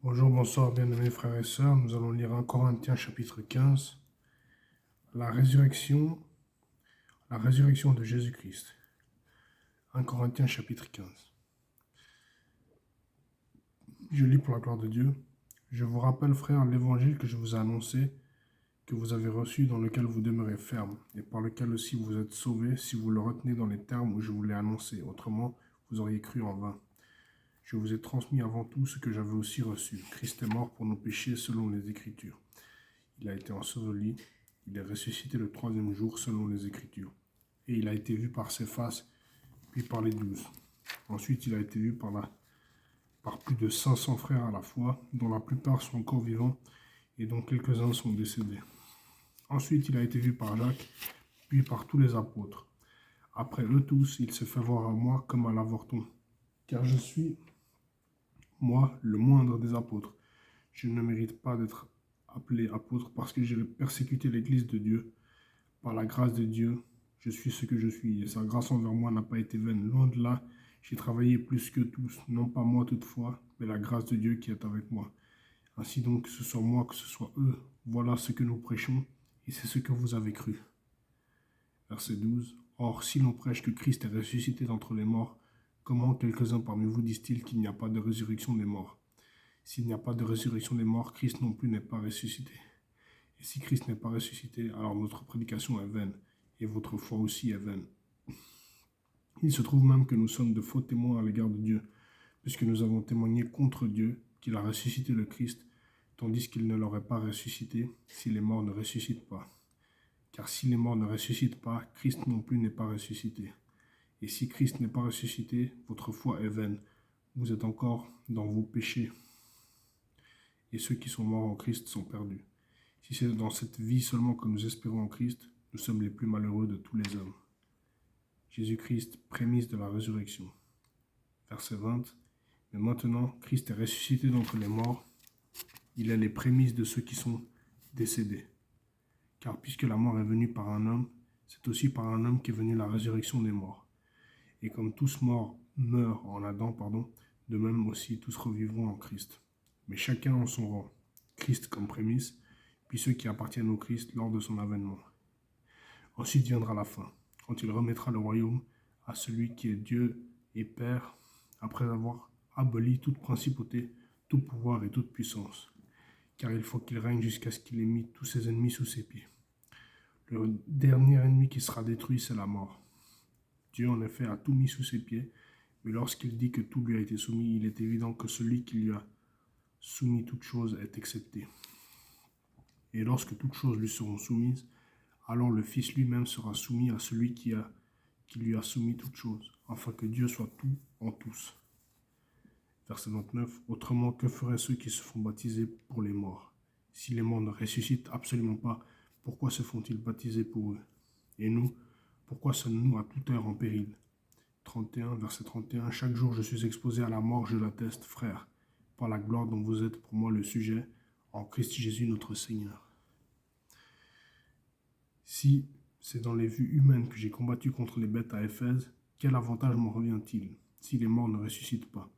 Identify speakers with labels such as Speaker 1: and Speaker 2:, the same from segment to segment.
Speaker 1: Bonjour, bonsoir, bien-aimés frères et sœurs. Nous allons lire 1 Corinthiens chapitre 15, la résurrection, la résurrection de Jésus-Christ. 1 Corinthiens chapitre 15. Je lis pour la gloire de Dieu. Je vous rappelle, frères, l'évangile que je vous ai annoncé, que vous avez reçu, dans lequel vous demeurez ferme, et par lequel aussi vous êtes sauvés, si vous le retenez dans les termes où je vous l'ai annoncé. Autrement, vous auriez cru en vain. Je vous ai transmis avant tout ce que j'avais aussi reçu. Christ est mort pour nos péchés selon les Écritures. Il a été enseveli, il est ressuscité le troisième jour selon les Écritures. Et il a été vu par ses faces, puis par les 12. Ensuite, il a été vu par plus de 500 frères à la fois, dont la plupart sont encore vivants et dont quelques-uns sont décédés. Ensuite, il a été vu par Jacques, puis par tous les apôtres. Après eux tous, il s'est fait voir à moi comme à l'avorton, car je suis, moi, le moindre des apôtres. Je ne mérite pas d'être appelé apôtre parce que j'ai persécuté l'Église de Dieu. Par la grâce de Dieu, je suis ce que je suis, et sa grâce envers moi n'a pas été vaine. Loin de là, j'ai travaillé plus que tous, non pas moi toutefois, mais la grâce de Dieu qui est avec moi. Ainsi donc, que ce soit moi, que ce soit eux, voilà ce que nous prêchons, et c'est ce que vous avez cru. Verset 12. Or, si l'on prêche que Christ est ressuscité d'entre les morts, comment quelques-uns parmi vous disent-ils qu'il n'y a pas de résurrection des morts? S'il n'y a pas de résurrection des morts, Christ non plus n'est pas ressuscité. Et si Christ n'est pas ressuscité, alors notre prédication est vaine, et votre foi aussi est vaine. Il se trouve même que nous sommes de faux témoins à l'égard de Dieu, puisque nous avons témoigné contre Dieu qu'il a ressuscité le Christ, tandis qu'il ne l'aurait pas ressuscité si les morts ne ressuscitent pas. Car si les morts ne ressuscitent pas, Christ non plus n'est pas ressuscité. Et si Christ n'est pas ressuscité, votre foi est vaine. Vous êtes encore dans vos péchés. Et ceux qui sont morts en Christ sont perdus. Si c'est dans cette vie seulement que nous espérons en Christ, nous sommes les plus malheureux de tous les hommes. Jésus-Christ, prémisse de la résurrection. Verset 20. Mais maintenant, Christ est ressuscité d'entre les morts. Il est les prémices de ceux qui sont décédés. Car puisque la mort est venue par un homme, c'est aussi par un homme qu'est venue la résurrection des morts. Et comme tous morts meurent en Adam, de même aussi tous revivront en Christ. Mais chacun en son rang. Christ comme prémisse, puis ceux qui appartiennent au Christ lors de son avènement. Ensuite viendra la fin, quand il remettra le royaume à celui qui est Dieu et Père, après avoir aboli toute principauté, tout pouvoir et toute puissance. Car il faut qu'il règne jusqu'à ce qu'il ait mis tous ses ennemis sous ses pieds. Le dernier ennemi qui sera détruit, c'est la mort. Dieu en effet a tout mis sous ses pieds, mais lorsqu'il dit que tout lui a été soumis, il est évident que celui qui lui a soumis toute chose est excepté. Et lorsque toutes choses lui seront soumises, alors le Fils lui-même sera soumis à celui qui lui a soumis toutes choses, afin que Dieu soit tout en tous. Verset 29. Autrement, que feraient ceux qui se font baptiser pour les morts? Si les morts ne ressuscitent absolument pas, pourquoi se font-ils baptiser pour eux? Et nous, pourquoi sommes-nous à toute heure en péril? 31, verset 31. Chaque jour je suis exposé à la mort, je l'atteste, frère, par la gloire dont vous êtes pour moi le sujet, en Christ Jésus notre Seigneur. Si c'est dans les vues humaines que j'ai combattu contre les bêtes à Éphèse, quel avantage m'en revient-il si les morts ne ressuscitent pas?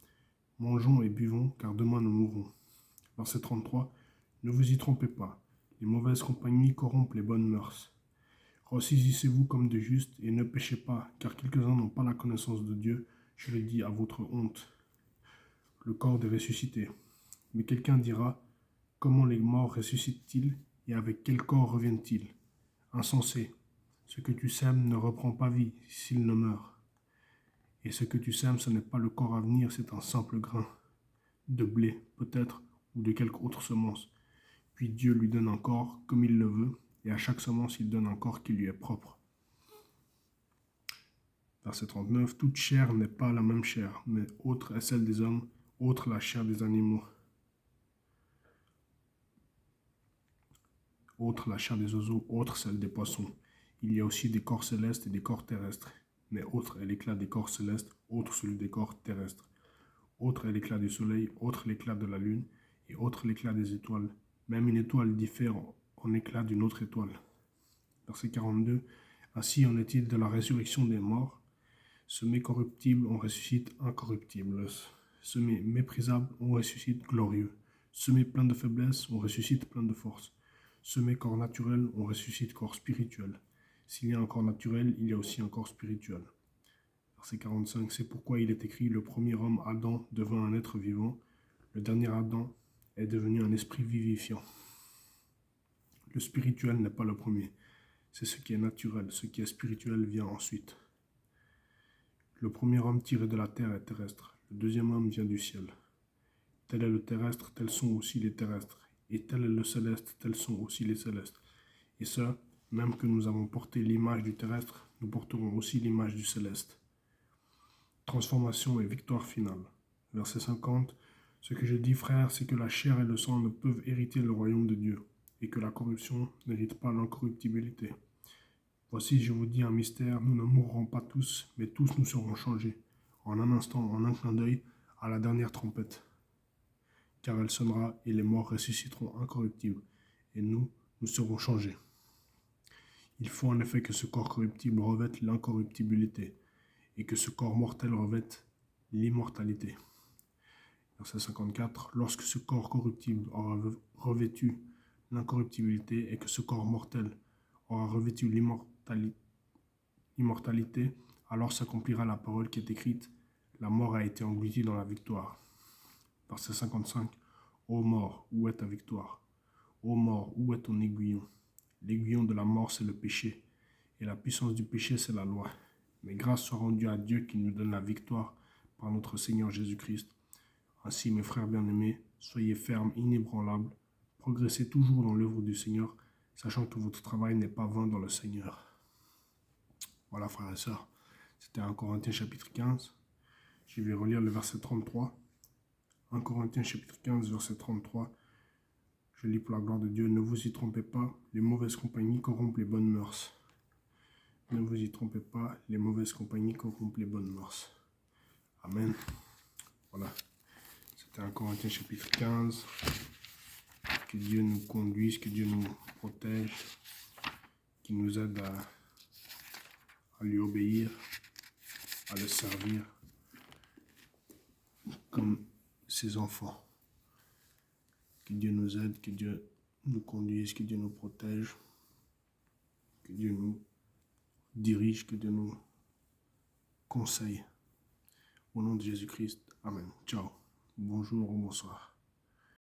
Speaker 1: Mangeons et buvons, car demain nous mourrons. Verset 33. Ne vous y trompez pas, les mauvaises compagnies corrompent les bonnes mœurs. Ressaisissez-vous comme de justes et ne péchez pas, car quelques-uns n'ont pas la connaissance de Dieu, je le dis à votre honte. Le corps est ressuscité. Mais quelqu'un dira, comment les morts ressuscitent-ils et avec quel corps reviennent-ils? Insensé, ce que tu sèmes ne reprend pas vie s'il ne meurt. Et ce que tu sèmes, ce n'est pas le corps à venir, c'est un simple grain de blé, peut-être, ou de quelque autre semence. Puis Dieu lui donne un corps comme il le veut, et à chaque semence, il donne un corps qui lui est propre. Verset 39. Toute chair n'est pas la même chair, mais autre est celle des hommes, autre la chair des animaux, autre la chair des oiseaux, autre celle des poissons. Il y a aussi des corps célestes et des corps terrestres, mais autre est l'éclat des corps célestes, autre celui des corps terrestres. Autre est l'éclat du soleil, autre l'éclat de la lune, et autre l'éclat des étoiles. Même une étoile diffère en éclat d'une autre étoile. Verset 42. Ainsi en est-il de la résurrection des morts. Semé corruptible, on ressuscite incorruptible. Semé méprisable, on ressuscite glorieux. Semé plein de faiblesse, on ressuscite plein de force. Semé corps naturel, on ressuscite corps spirituel. S'il y a un corps naturel, il y a aussi un corps spirituel. Verset 45, c'est pourquoi il est écrit, le premier homme, Adam, devint un être vivant. Le dernier Adam est devenu un esprit vivifiant. Le spirituel n'est pas le premier. C'est ce qui est naturel. Ce qui est spirituel vient ensuite. Le premier homme tiré de la terre est terrestre. Le deuxième homme vient du ciel. Tel est le terrestre, tels sont aussi les terrestres. Et tel est le céleste, tels sont aussi les célestes. Et ce, même que nous avons porté l'image du terrestre, nous porterons aussi l'image du céleste. Transformation et victoire finale. Verset 50. Ce que je dis, frères, c'est que la chair et le sang ne peuvent hériter le royaume de Dieu, et que la corruption n'hérite pas l'incorruptibilité. Voici, je vous dis un mystère, nous ne mourrons pas tous, mais tous nous serons changés, en un instant, en un clin d'œil, à la dernière trompette. Car elle sonnera, et les morts ressusciteront incorruptibles, et nous serons changés. Il faut en effet que ce corps corruptible revête l'incorruptibilité, et que ce corps mortel revête l'immortalité. Verset 54. Lorsque ce corps corruptible aura revêtu l'incorruptibilité, et que ce corps mortel aura revêtu l'immortalité, alors s'accomplira la parole qui est écrite, la mort a été engloutie dans la victoire. Verset 55. Ô mort, où est ta victoire? Ô mort, où est ton aiguillon? L'aiguillon de la mort, c'est le péché, et la puissance du péché, c'est la loi. Mais grâce soit rendue à Dieu qui nous donne la victoire par notre Seigneur Jésus-Christ. Ainsi, mes frères bien-aimés, soyez fermes, inébranlables, progressez toujours dans l'œuvre du Seigneur, sachant que votre travail n'est pas vain dans le Seigneur. Voilà, frères et sœurs, c'était 1 Corinthiens chapitre 15. Je vais relire le verset 33. 1 Corinthiens chapitre 15, verset 33. Je lis pour la gloire de Dieu. Ne vous y trompez pas, les mauvaises compagnies corrompent les bonnes mœurs. Ne vous y trompez pas, les mauvaises compagnies corrompent les bonnes mœurs. Amen. Voilà. C'était 1 Corinthiens chapitre 15. Que Dieu nous conduise, que Dieu nous protège, qu'il nous aide à lui obéir, à le servir comme ses enfants. Que Dieu nous aide, que Dieu nous conduise, que Dieu nous protège, que Dieu nous dirige, que Dieu nous conseille. Au nom de Jésus-Christ, Amen. Ciao. Bonjour ou bonsoir.